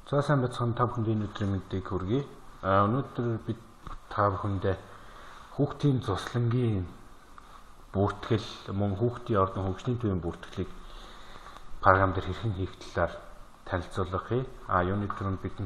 За сайн бацхан та бүхэнд энэ өдрийн мэдээг хүргэе. Өнөөдөр бид та бүхэндээ хүүхдийн цуслангийн бүртгэл мөн хүүхдийн ордон хөгжлийн төвийн бүртгэлийг програм дээр хэрхэн хийх талаар танилцуулгая. Юуны түрүүнд бид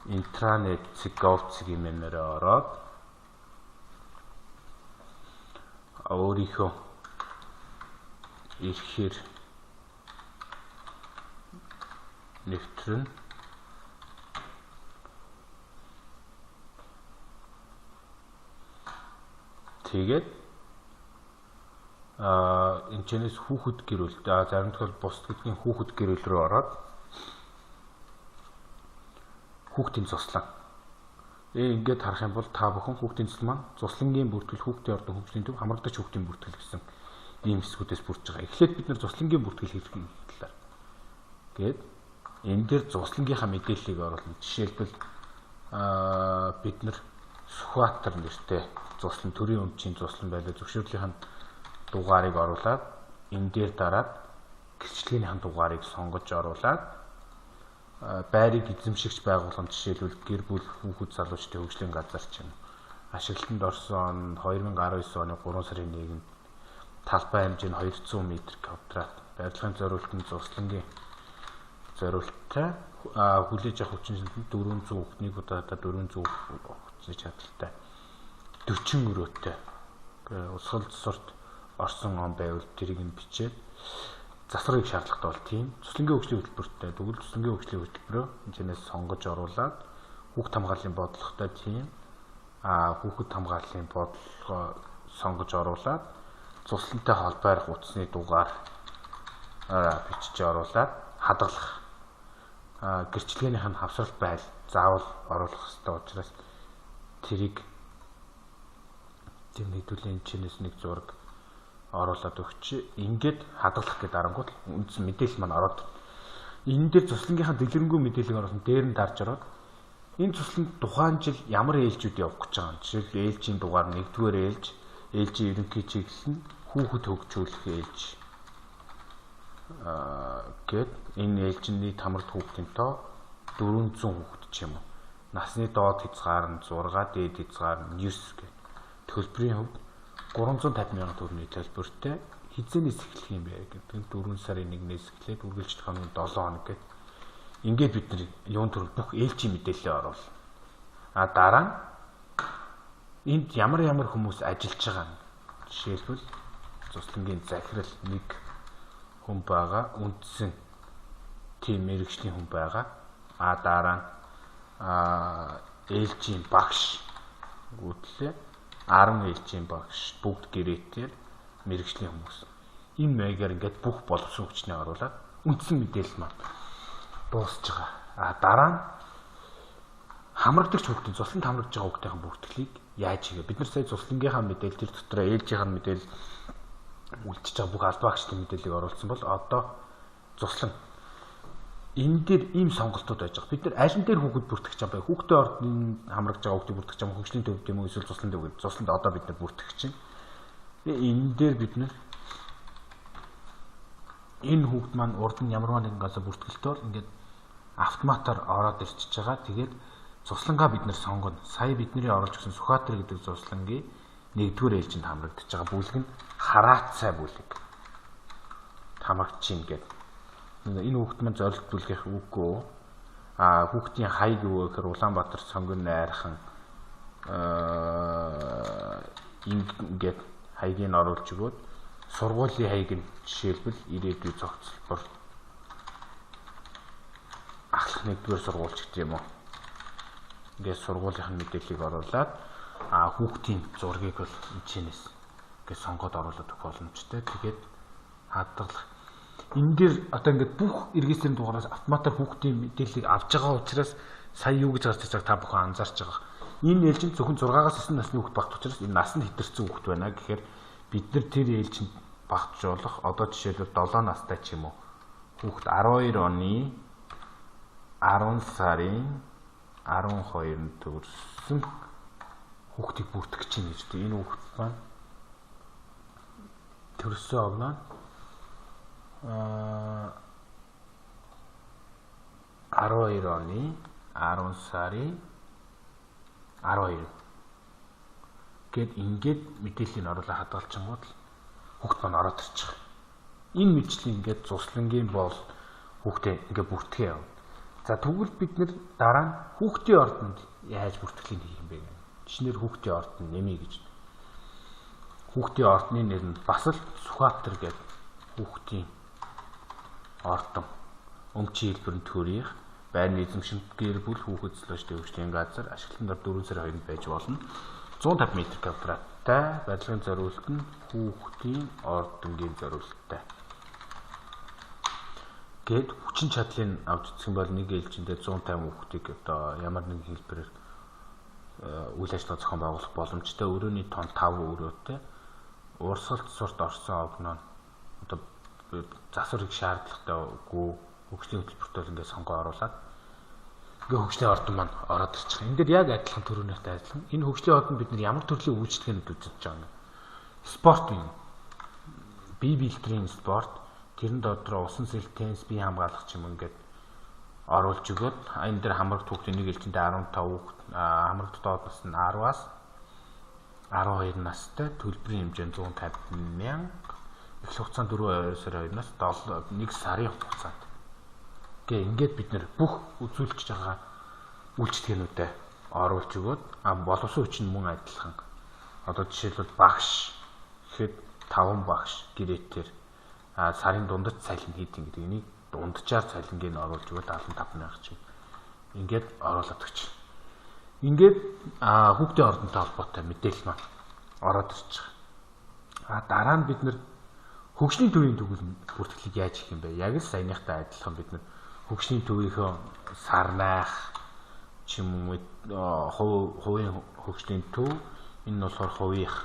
интранет gov.cg мэнээр ороод өөрийнхөө ихээр нэвтрэн тэгээд энэ чэнэс хүүхэд гэрүүл зарим тохиолдолд бус гэдгийн хүүхэд гэрүүл рүү ороод хүүхдийн цуслан ингээд харах юм бол та бүхэн хүүхдийн цуслан маань цуслангийн бүртгэл хүүхдийн ордон хөгжлийн төв хамрагдаж хүүхдийн бүртгэл гэсэн ийм хэсгүүдээс бүрдэж байгаа. Эхлээд бид нар цуслангийн бүртгэл хийх талаар гээд энэ дээр цуслангийнхаа мэдээллийг оруулна. Жишээлбэл бид нар Сүхбаатар нэртэй цуслан төрийн өмчийн цуслан байлаа зөвшөөрлийнх нь дугаарыг оруулаад энэ дээр дараад гэрчлэгийнхаа дугаарыг сонгож оруулаад байрыг эзэмшигч байгууллагын жишээлбэл гэр бүл хүүхэд залуучдын хөгжлийн газар чинь ашиглалтанд орсон 2019 оны 3 сарын 1-нд талбай хэмжээ нь 200 м2 барилгын зориултын цуслангийн зориулттай хүлээж авах хүчин 400 хүүхднийг удаадаа 400 хүчний чадaltaй 40 өрөөтэй усгал цусорт орсон он байвал тэрийг нь бичээд засварыг шаардлагатай бол тийм цуслангийн хөгжлийн хөтөлбөртэй тэгвэл цуслангийн хөгжлийн хөтөлбөрөө энэс сонгож оруулаад хүүхд хамгааллын бодлоготой тийм хүүхэд хамгааллын бодлогоо сонгож оруулаад цуслантай холбоорох утасны дугаар бичиж оруулаад хадгалах гэрчлэгийнх нь хавсралт байл заавал оруулах ёстой учраас тэрийг нэгдүүлэн чинээс нэг зураг оруулаад өгч ингээд хадгалах гэдэг арангуут үндсэн мэдээлэл маань ороод энэ дээр цуслангийнхаа дэлгэрэнгүй мэдээллийг оруулсан дээр нь дарж ороод энэ цусланд тухайн жил ямар ээлжүүд явах гэж байгаа юм. Жишээлбэл ээлжийн дугаар 1-р ээлж, ээлжийн ерөнхий чиглэл нь хүүхэд хөгжүүлэх ээлж гэд энэ ээлжний тамирт хүүхдийн тоо 400 хүүхэд ч юм уу. Насны доод хязгаар нь 6, дээд хязгаар нь 9 гэх. Төлбөрийн хувьд 350 сая төгрөгийн төлбөртэй хизээнээс эхлэх юм бэ гэдэг. 4 сарын 1-ээс эхлээд үргэлжлэх хоног 7 хоног гэдэг. Ингээд бид нар юун төр бүх ээлжийн мэдээлэлээ оруулна. Дараа нь энд ямар хүмүүс ажиллаж байгаа нь жишээлбэл цуслангийн захирал нэг хүн байгаа, үндсэн тийм мэргэжлийн хүн байгаа. Дараа нь ээлжийн багш гүтлээ 10 ээлжийн багш бүгд гэрээтэй мэргэжлийн хүмүүс. Энэ маягаар ингээд бүх боловсон хүчнийг оруулаад үндсэн мэдээлэл маань дуусж байгаа. Дараа нь хамрагдагч хүүхдийн цусланд хамрагдж байгаа хүүхдийн бүртгэлийг яаж хийгээ? Бид нар сая цуслангийнхаа мэдээлэл тэр дотор ээлжийнхаа мэдээлэл үлдчихэж байгаа бүх албаа агчдын мэдээллийг оруулсан бол одоо цуслан энэ дээр ийм сонголтууд байж байгаа. Бид нар аль нь дээр хүүхэд бүртгэж байгаа бай. Хүүхдээ ордын хамрагдж байгаа хүүхдийг бүртгэж байгаа хөгжлийн төвд юм уу эсвэл цусланд үг. Цусланд одоо бид нар бүртгэж чинь. Тэгээ энэ дээр бид нар энэ хүүхд маань урд нь ямарваа нэгэн газар бүртгэлтэй бол ингээд автоматар ороод ирчихэж байгаа. Тэгээд цуслангаа бид нар сонгоно. Сая бидний оруулж өгсөн Сүхбаатар гэдэг цуслангийн 1-р ээлжинд хамрагдаж байгаа бүлэг нь хараацай бүлэг. Хамрагдаж чинь гэдэг. Энэ хүүхд маань зорилт бүлгийнх үгүй. Хүүхдийн хаяг юу гэхээр Улаанбаатар сонгон найрхан ингээд хаягийг нь оруулж өгөөд сургуулийн хаяг нь жишээлбэл ирээдүйн зохицолбор ахлах 1-р сургуульч гэдэг юм уу. Ингээд сургуулийн мэдээллийг оруулаад хүүхдийн зургийг бол энэчнээс ингээд сонгоод оруулаад өгөх боломжтой. Тэгээд хадгалах. Энэ дээр одоо ингээд бүх иргэншлийн дугаараас автоматар хүүхдийн мэдээллийг авч байгаа учраас сая юу гэж гарч ирж байгааг та бүхэн анзаарч байгаа. Энэ ээлжинд зөвхөн 6-аас 9 насны хүүхэд багт учраас энэ нас нь хэтэрсэн хүүхэд байна гэхээр бид нар тэр ээлжинд багтжуулах одоо жишээлбэл 7 настай ч юм уу хүүхэд 12 оны 10 сарын 12-нд төрсөн хүүхдийг бүртгэж чинь гэж дээ. Энэ хүүхэд маань төрсөн оноо 12 оны 10 сарын 12 гэд ингээд мэдээллийг оруулаад хадгалчихгод хүүхд маань ороод ирчих. Энэ мэдээлэл ингээд цуслангийн бол хүүхдээ ингээд бүртгэе яв. За тэгвэл бид нэр дараа нь хүүхдийн ордонд яаж бүртгэхийг хийх юм бэ гэх. Жишнээр хүүхдийн ордон нэмье гэж. Хүүхдийн ордны нэр нь бас л Сүхбаатар гэдэг хүүхдийн ордон. Өмчийн хэлбэр нь төрийнх, байрны эзэмшинт гэр бүл хүүхэд цэцлэгчдийн хөгжлийн газар ашиглалтын дор 4 сарын 2-нд байж болно. 150 м2-тай барилгын зориулт нь хүүхдийн ордонгийн зориулттай. Гэт хүчин чадлыг авч үзэх юм бол нэг ээлжиндээ 150 хүүхдийг одоо ямар нэгэн хэлбэрээр үйл ажиллагаа зохион байгуулах боломжтой. Өрөөний тон 5 өрөөтэй. Урсгалт сурт орсон огноо одоо засварыг шаардлагатайгүй хөгжлийн хөтөлбөртөө ингээд сонгоо оруулаад ингээ хөгжлийн ордон маань ороод ирчих. Энд дээр яг адилхан төрөнийхтэй адилхан. Энэ хөгжлийн ордонд бид нар ямар төрлийн үйлчлэгээнүүд үзэж байгаа юм. Спорт юм. Бие биедрийн спорт, тэрэн дотроо усан сэлт, теннис, бие хамгаалах юм ингээд оруулж өгөөд энэ дээр хамрагт хүүхдийн нэг ээлжиндээ 15 хүүхд, хамрагт доод нас нь 10-аас 12 настай, төлбөрийн хэмжээ 150 мянга, эхлэх хугацаа 4 сарын 2-наас 1 сарын хугацаанд. Ингээд бид нэр бүх үзүүлж байгаа үйлчлэгээнүүдэд оруулж өгөөд боловсон хүчин мөн адилхан. Одоо жишээлбэл багш гэхэд 5 багш гэрээтээр сарын дундаж цалин хийдэг гэдэг энийг дунджаар цалингийг оруулж өгөөд 75 мянга чинь ингээд оруулаад өгч. Ингээд хүүхдийн ордонтой холбоотой мэдээлэл маань ороод ирчих. Дараа нь бид нэр хөгжлийн төвийн төгөл бүртгэлийг яаж хийх юм бэ? Яг л саяныхтай адилхан бид нэр хөгжлийн төвийнхөө сарнайх ч юм уу хувийн хөгжлийн төв энэ нь болохоор хувийнх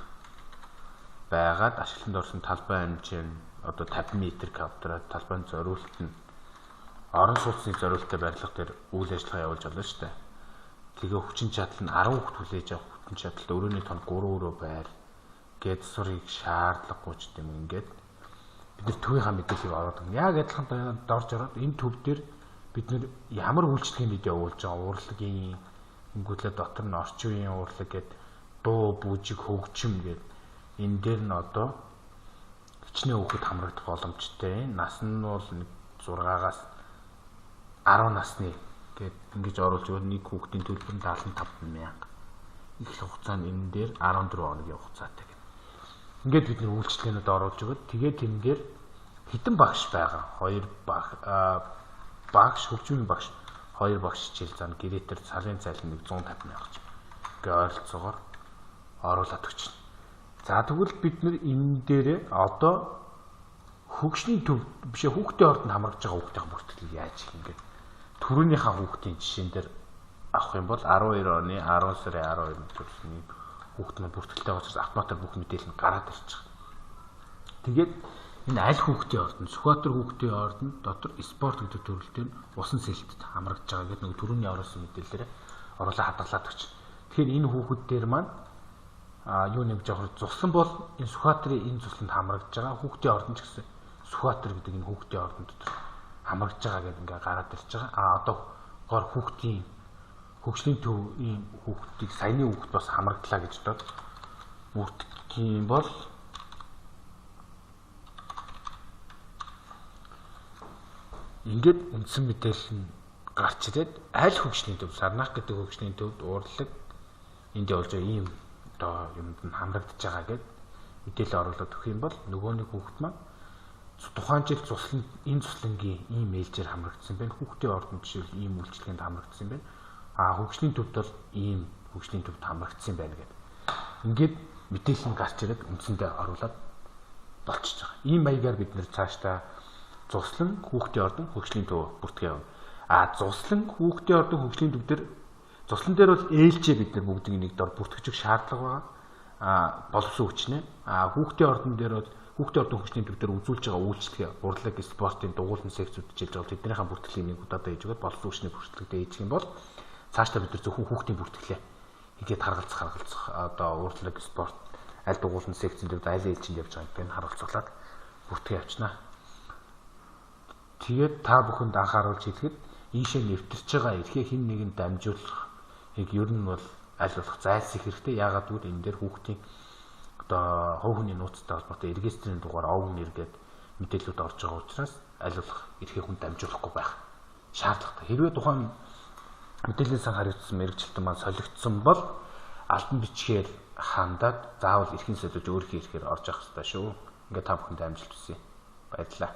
байгаад ашиглалтанд орсон талбай хэмжээ нь одоо 50 м2 талбайн зориулт нь орон сууцны зориулттай барилга дээр үйл ажиллагаа явуулж болно шүү дээ. Тэгээ хүчин чадал нь 10 хүүхд хүлээж авах хүчин чадалтай өрөөний тон 3 өрөө байр гэд сурыг шаардлагагүй ч юм ингээд бид нар төвийнхаа мэдээллийг ороод байна. Яг адилхан дорж ороод энэ төв дээр бид нар ямар үйлчлэгээнүүд явуулж байгаа урлагийн ингүүтлээ дотор нь орчин үеийн урлаг гэд дуу бүжиг хөгжим гэд энэ дээр нь одоо хичнээн хүүхэд хамрагдах боломжтой. Нас нь бол 6-аас 10 насны гэд ингэж оруулж өгөх нэг хүүхдийн төлбөр нь 75 мянга. Эхлэх хугацаа нь энэ дээр 14 хоногийн хугацаатай гэд. Ингээд бид нэр үйлчлэгээнүүд оруулж өгöd тэгээд тэн дээр хэдэн багш байгаа. 2 багш хөгжмийн багш 2 багш хичээл зам гэрээтэр сарын цалин 150 мянга ч гээ ойролцоогоор оруулаад өгч. За тэгвэл бид нэр энэ дээр одоо хөгжлийн төв биш хүүхдийн ордонд хамрагдж байгаа хүүхдийн бүртгэлийг яаж хийх юм бэ? Төрөөнийхөө хүүхдийн жишээн дээр авах юм бол 12 оны 10 сарын 12-нд төрсөн хүүхд маань бүртгэлтэй учраас автоматар бүх мэдээлэл нь гараад ирчих. Тэгээд энэ аль хүүхдийн ордон, Сүхбаатар хүүхдийн ордонд дотор спорт гэдэг төрөлтэй нь усан сэлтэд хамрагдж байгаа гэдэг нэг төрөний оруулсан мэдээлэлээр оруулаад хадгалаад өгч. Тэгэхээр энэ хүүхдүүдээр маань юу нэмж авах цуслан бол энэ Сүхбаатарын энэ цусланд хамрагдж байгаа хүүхдийн ордон ч гэсэн Сүхбаатар гэдэг энэ хүүхдийн ордон дотор хамрагдж байгаа гэдэг ингээ гараад ирж байгаа. Одоо гоор хүүхдийн хөгжлийн төвийн хүүхдийг саяны хүүхд бас хамрагдлаа гэж бодоод бүртгэх юм бол ингээд үндсэн мэдээлэл нь гарч ирээд аль хөгжлийн төв сарнах гэдэг хөгжлийн төвд уурлаг энд явуулж байгаа ийм одоо юмд нь хамрагдж байгаа гэд мэдээлэл оруулаад өгөх юм бол нөгөө нэг хүүхд маань тухайн жил цуслан энэ цуслангийн ийм ээлжээр хамрагдсан байна. Хүүхдийн ордонд жишээл ийм үйлчлэгэнд хамрагдсан байна. Хөгжлийн төвд бол ийм хөгжлийн төвд хамрагдсан байна гэдэг. Ингээд мэдээлэл нь гарч ирээд үндсэндээ оруулаад болчихж байгаа. Ийм маягаар бид нэр цаашдаа цуслан хүүхдийн ордон хөгжлийн төв бүртгэе. Цуслан хүүхдийн ордон хөгжлийн төв дээр цуслан дээр бол ээлжээ бид нар бүгдийг нэг дор бүртгэж шаардлага байгаа. Боловсон хүчнээ. Хүүхдийн ордон дээр бол хүүхдийн ордон хөгжлийн төв дээр үзүүлж байгаа үйлчлэгээ, урлаг, спортын дугуйлан секцүүд хичээлж байгаа тэднийхээ бүртгэлийг нэг удаатай хийж өгöd боловсон хүчний бүртгэлтэй хийж юм бол цаашдаа бид нар зөвхөн хүүхдийн бүртгэлээ хийгээд харгалзах одоо урлаг, спорт, аль дугуйлан секцийн төвд аль ээлжинд явж байгааг нь харуулцуулаад бүртгэе явуулна. Тэгээд та бүхэнд анхааруулж хэлэхэд ийшээ нэвтэрч байгаа эрхээ хэн нэгэнд дамжуулахыг ер нь бол аль болох зайлсхийх хэрэгтэй. Яагаад гэвэл энэ дээр хүүхдийн одоо хувь хүний нууцтай холбоотой регистрийн дугаар овг нэр гээд мэдээлэлүүд орж байгаа учраас аль болох эрхээ хүн дамжуулахгүй байх шаардлагатай. Хэрвээ тухайн мэдээллийн сан хариуцсан мэрэгчлэлтэн маань солигдсон бол албан бичгээр хандаад заавал эрхийн солиулж өөрийнхөө эрхээр орж явах хэрэгтэй шүү. Ингээд та бүхэнд амжилт хүсье. Баярлалаа.